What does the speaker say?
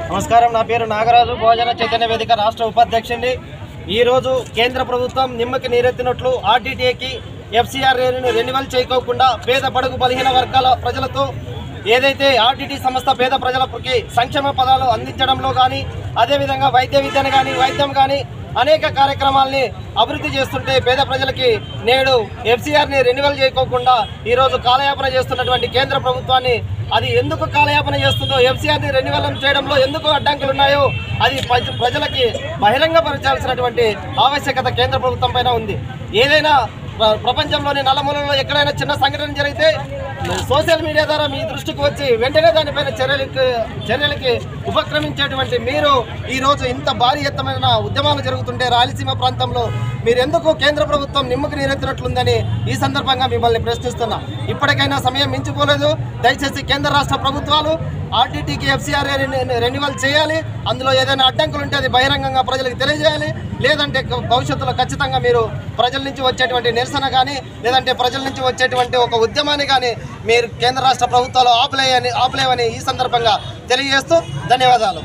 నమస్కారం, నా పేరు నాగరాజు, బహుజన చైతన్య వేదిక రాష్ట్ర ఉపాధ్యక్షుడిని. ఈరోజు కేంద్ర ప్రభుత్వం నిమ్మకి నీరెత్తినట్లు ఆర్టీటీకి ఎఫ్సీఆర్ రెన్యువల్ చేయకోకుండా పేద బడుగు బలహీన వర్గాల ప్రజలతో ఏదైతే ఆర్టీటీ సంస్థ పేద ప్రజలకి సంక్షేమ పదాలు అందించడంలో కానీ, అదేవిధంగా వైద్య విద్యను కానీ, వైద్యం కానీ అనేక కార్యక్రమాల్ని అభివృద్ధి చేస్తుంటే పేద ప్రజలకి నేడు ఎఫ్సీఆర్ని రెన్యువల్ చేయకోకుండా ఈరోజు కాలయాపన చేస్తున్నటువంటి కేంద్ర ప్రభుత్వాన్ని, అది ఎందుకు కాలయాపన చేస్తుందో, ఎఫ్సీఆర్ని రెన్యువల్ చేయడంలో ఎందుకు అడ్డంకులు ఉన్నాయో అది ప్రజలకి బహిరంగపరచాల్సినటువంటి ఆవశ్యకత కేంద్ర ప్రభుత్వం పైన ఉంది. ఏదైనా ప్రపంచంలోని నలుమూలలో ఎక్కడైనా చిన్న సంఘటన జరిగితే సోషల్ మీడియా ద్వారా మీ దృష్టికి వచ్చి వెంటనే దానిపైన చర్యలకి ఉపక్రమించేటువంటి మీరు ఈరోజు ఇంత భారీ ఎత్తమైన ఉద్యమాలు జరుగుతుంటే రాయలసీమ ప్రాంతంలో మీరెందుకు కేంద్ర ప్రభుత్వం నిమ్మకు నీరెత్తినట్లుందని ఈ సందర్భంగా మిమ్మల్ని ప్రశ్నిస్తున్నా. ఇప్పటికైనా సమయం మించిపోలేదు. దయచేసి కేంద్ర రాష్ట్ర ప్రభుత్వాలు ఆర్టీటీకి ఎఫ్సీఆర్ రెన్యువల్ చేయాలి. అందులో ఏదైనా అడ్డంకులు ఉంటే అది బహిరంగంగా ప్రజలకు తెలియజేయాలి. లేదంటే భవిష్యత్తులో ఖచ్చితంగా మీరు ప్రజల నుంచి వచ్చేటువంటి నిరసన కానీ, లేదంటే ప్రజల నుంచి వచ్చేటువంటి ఒక ఉద్యమాన్ని కానీ మీరు కేంద్ర రాష్ట్ర ప్రభుత్వాలు ఆపలేవని ఈ సందర్భంగా తెలియజేస్తూ ధన్యవాదాలు.